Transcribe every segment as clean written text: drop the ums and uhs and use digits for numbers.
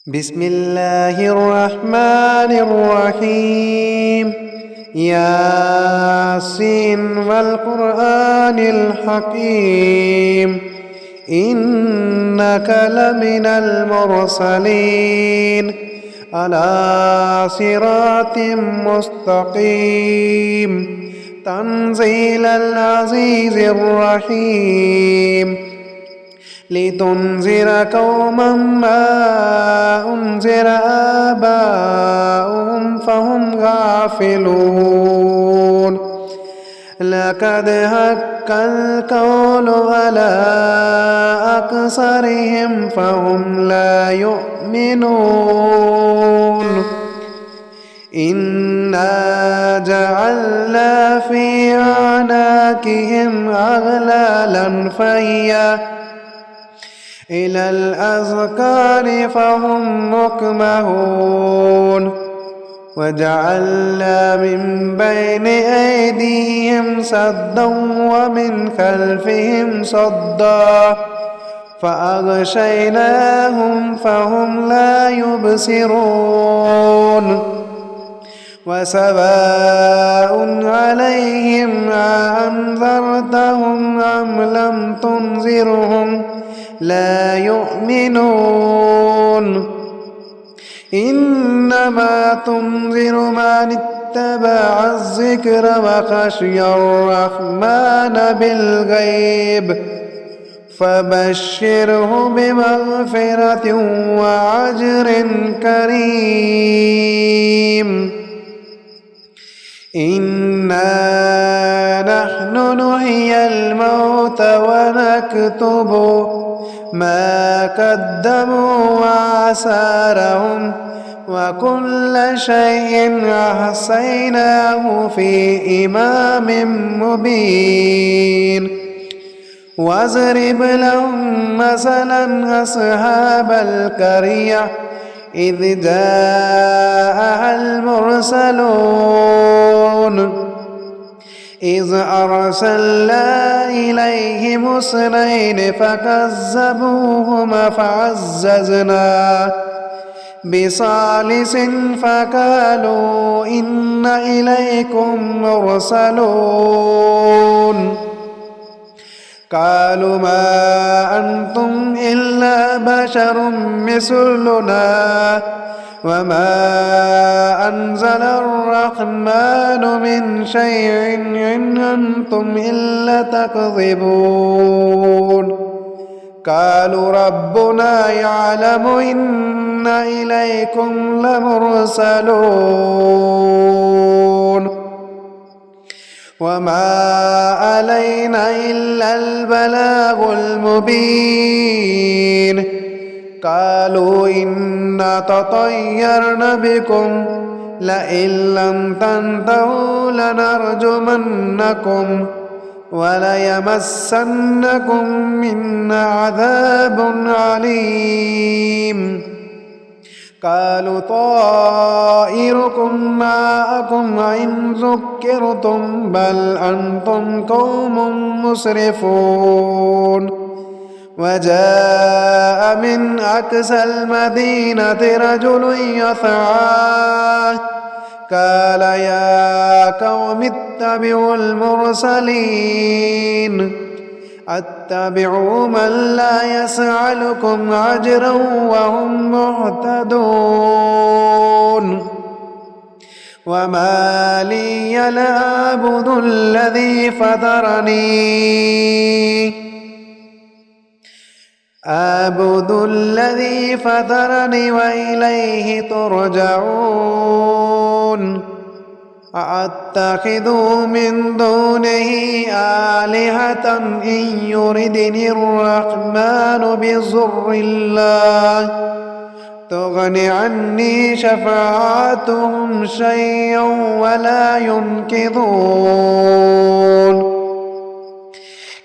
بسم الله الرحمن الرحيم. ياسين والقرآن الحكيم إنك لمن المرسلين على صراط مستقيم تنزيل العزيز الرحيم لتنذر قوما ما أنذر آباؤهم فهم غافلون لقد حق القول على أكثرهم فهم لا يؤمنون إنا جعلنا في أعناقهم أغلالا فهي إلى الأذقان فهم مقمحون وجعلنا من بين أيديهم سدا ومن خلفهم صدا فأغشيناهم فهم لا يبصرون وسواء عليهم أأنذرتهم أم لم تنذرهم لا يؤمنون إنما تنذر من اتبع الذكر وخشي الرحمن بالغيب فبشره بمغفرة وأجر كريم. إنا نحن نحيي الموتى ونكتب ما قدموا وآثارهم وكل شيء أحصيناه في إمام مبين واضرب لهم مثلا أصحاب القرية إذ جاءها المرسلون إذ أرسلنا إليهم اثنين فكذبوهما فعززنا بثالث فقالوا إنا إليكم مرسلون قالوا ما أنتم إلا بشر مثلنا وما أنزل الرحمن من شيء إن أنتم إلا تكذبون قالوا ربنا يعلم إنا إليكم لمرسلون وما علينا إلا البلاغ المبين قالوا إنا تطيرنا بكم لئن لم تنتهوا لنرجمنكم وليمسنكم منا عذاب عليم قالوا طائركم معكم إن ذكرتم بل أنتم قوم مسرفون وجاء من أقصى المدينة رجل يسعى قال يا قوم اتبعوا المرسلين اتبعوا من لا يسألكم أجرا وهم مهتدون وما لي لا أعبد الذي فطرني وإليه ترجعون أأتخذ من دونه آلهة إن يردني الرحمن بضر لا تغن عني شفاعتهم شيئا ولا ينقذون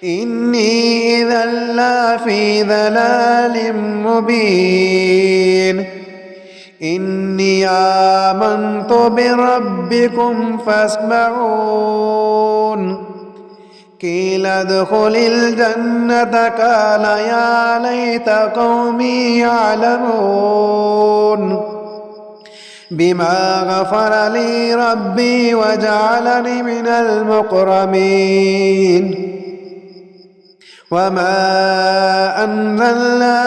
إني إذا لفي ضلال مبين إني آمنت بربكم فاسمعون قيل ادخل الجنة قال يا ليت قومي يعلمون بما غفر لي ربي وجعلني من المكرمين وما أنزلنا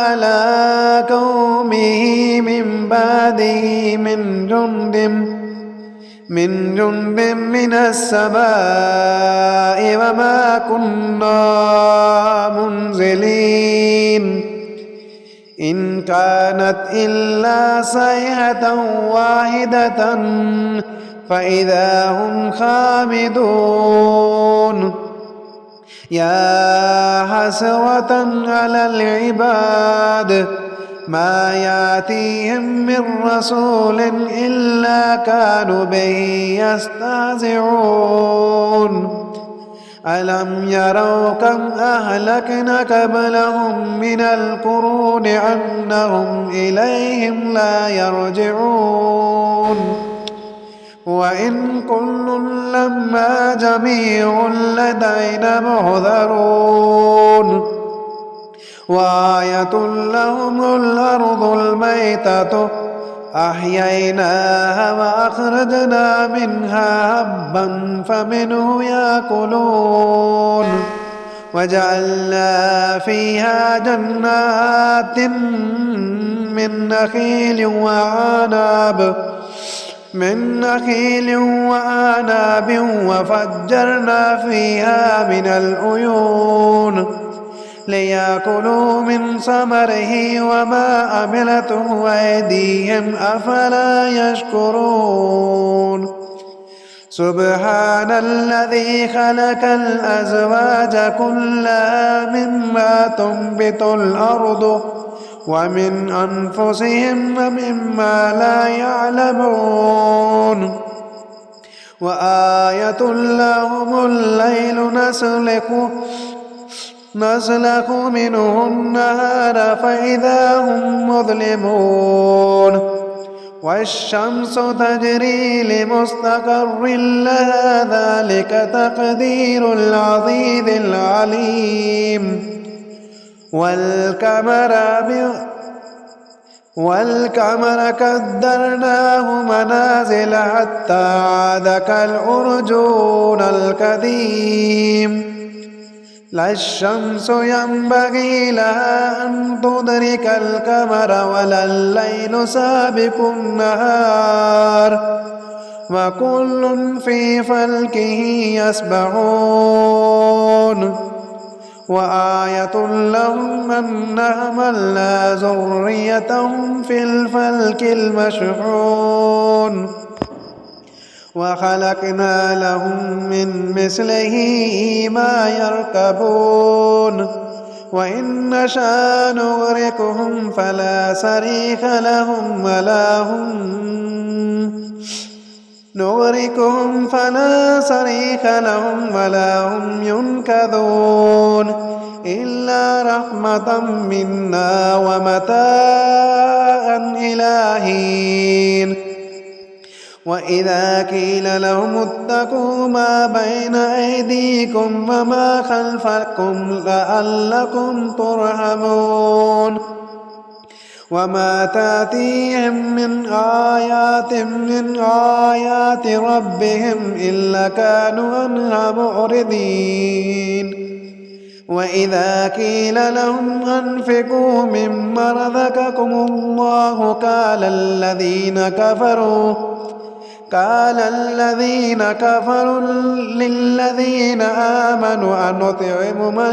على قومه من بعده من جند من السماء وما كنا منزلين إن كانت إلا صيحة واحدة فإذا هم خامدون يا حسرة على العباد ما يأتيهم من رسول إلا كانوا به يستهزئون ألم يروا كم أهلكنا قبلهم من القرون أنهم إليهم لا يرجعون وإن كل لما جميع لدينا محضرون وآية لهم الأرض الميتة أحييناها وأخرجنا منها هبا فمنه يأكلون وجعلنا فيها جنات من نخيل وأعناب وفجرنا فيها من العيون ليأكلوا من ثمره وما عملته أيديهم أفلا يشكرون سبحان الذي خلق الأزواج كلها مما تنبت الأرض ومن أنفسهم ومما لا يعلمون وآية لهم الليل نسلخ منه النهار فإذا هم مظلمون والشمس تجري لمستقر لها ذلك تقدير العزيز العليم والقمر قدرناه منازل حتى عاد كالعرجون القديم لا الشمس ينبغي لها أن تدرك القمر ولا الليل سابق النهار وكل في فلكه يسبحون وآية لهم أنا حملنا ذريتهم في الفلك المشحون وخلقنا لهم من مثله ما يركبون وإن نشأ نغرقهم فلا صريخ لهم ولا هم ينقذون إلا رحمة منا ومتاعا إلى حين وإذا قيل لهم اتقوا ما بين أيديكم وما خلفكم لعلكم ترحمون وما تأتيهم من آيات ربهم إلا كانوا عنها معرضين وإذا قيل لهم أنفقوا مما رزقكم الله قال الذين كفروا للذين آمنوا أنطعم من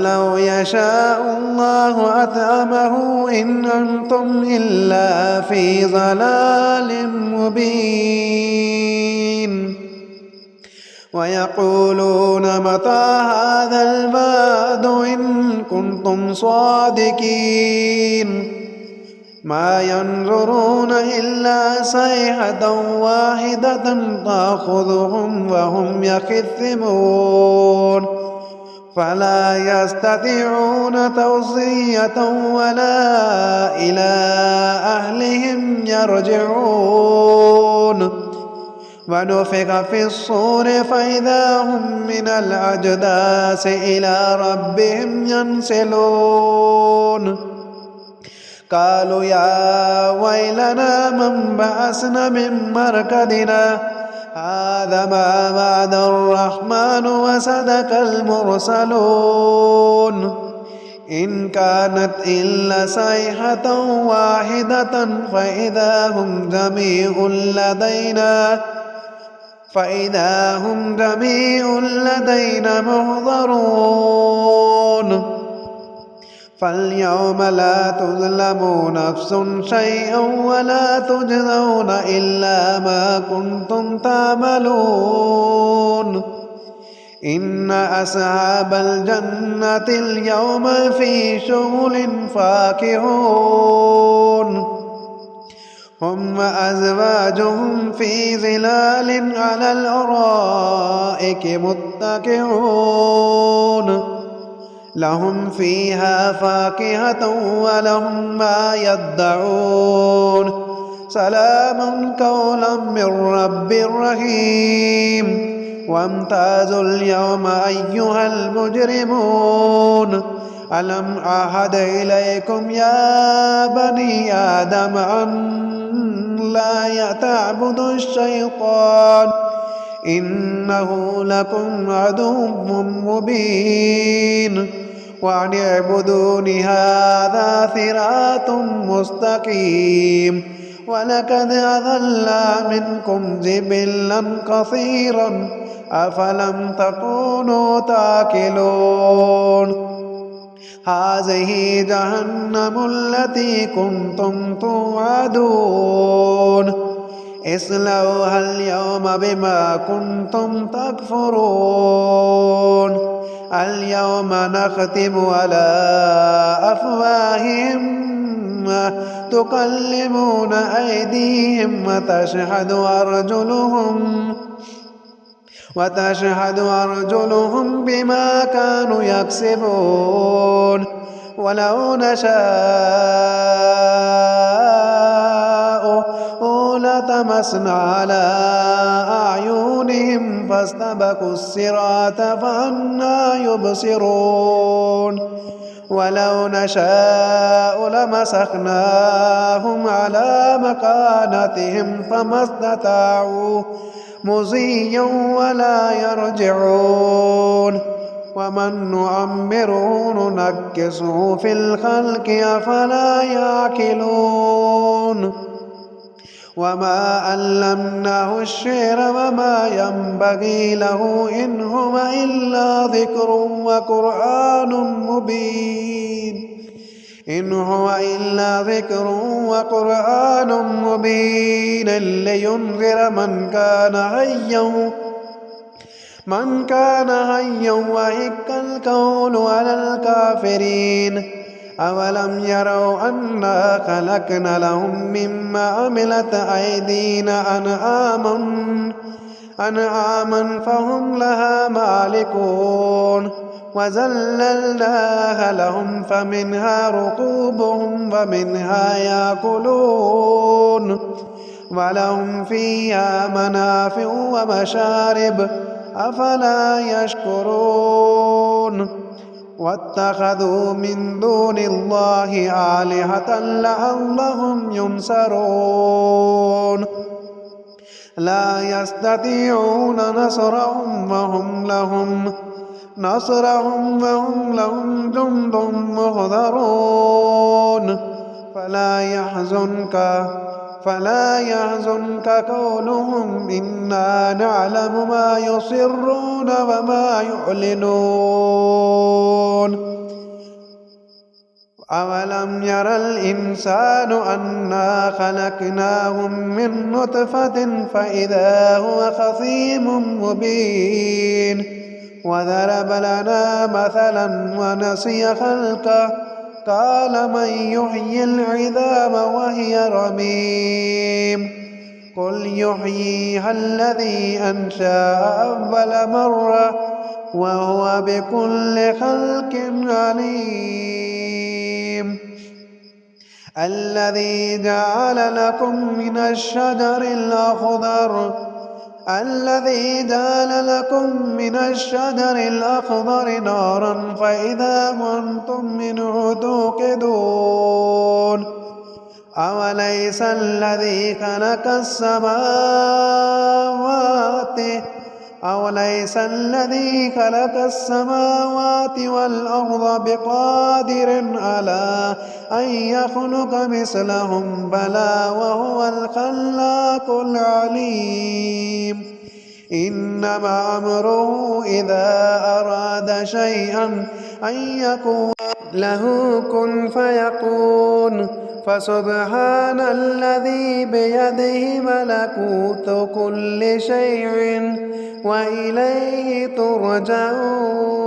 لو يشاء الله أطعمه إن أنتم إلا في ضلال مبين ويقولون متى هذا الوعد إن كنتم صادقين ما ينظرون إلا صيحة واحدة تأخذهم وهم يخثمون فلا يستطيعون توصية ولا إلى أهلهم يرجعون ونفخ في الصور فإذا هم من الأجداث إلى ربهم ينسلون قالوا يا ويلنا من بعثنا من مرقدنا هذا ما وعد الرحمن وصدق المرسلون إن كانت إلا صيحة واحدة فإذا هم جميع لدينا محضرون فاليوم لا تظلم نفس شيئا ولا تجزون إلا ما كنتم تعملون إن أصحاب الجنة اليوم في شغل فاكهون هم وأزواجهم في ظلال على الأرائك متكئون لهم فيها فاكهة ولهم ما يدعون سلام قولا من رب رحيم وامتازوا اليوم أيها المجرمون ألم أعهد إليكم يا بني آدم أن لا تعبدوا الشيطان إنه لكم عدو مبين وأن اعبدوني هذا صراط مستقيم ولقد أضل منكم جبلا كثيرا أفلم تكونوا تاكلون هذه جهنم التي كنتم توعدون اصلوها اليوم بما كنتم تكفرون اليوم نختم على أفواههم تكلمون أيديهم وتشهد أرجلهم بما كانوا يكسبون ولو نشاء لطمسنا على أعينهم فاستبقوا الصراط فأنى يبصرون ولو نشاء لمسخناهم على مكانتهم فما استطاعوا مضيا ولا يرجعون ومن نعمره ننكسه في الخلق أفلا يعقلون وما علمناه الشعر وما ينبغي له إن هو إلا ذكر وقرآن مبين لينذر من كان حيا ويحق القول على الكافرين أولم يروا أنا خلقنا لهم مما عملت أيدينا أنعاما فهم لها مالكون وذللناها لهم فمنها ركوبهم ومنها يأكلون ولهم فيها منافع ومشارب أفلا يشكرون واتخذوا من دون الله آلهة لعلهم ينصرون لا يستطيعون نصرهم وهم لهم جند محضرون فلا يحزنك قولهم إنا نعلم ما يسرون وما يعلنون أولم ير الإنسان أنا خلقناه من نطفة فإذا هو خصيم مبين وضرب لنا مثلا ونسي خلقه قال من يحيي العظام وهي رميم قل يحييها الذي أنشأها أول مرة وهو بكل خلق عليم الذي جعل لكم من الشجر الأخضر الذي جعل لكم من الشجر الأخضر نارا فإذا أنتم منه توقدون أوليس الذي خلق السماوات والأرض بقادر على أن يخلق مثلهم بلى وهو الخلاق العليم إنما أمره إذا أراد شيئا أن يقول له كن فيكون فسبحان الذي بيده ملكوت كل شيء وإليه ترجعون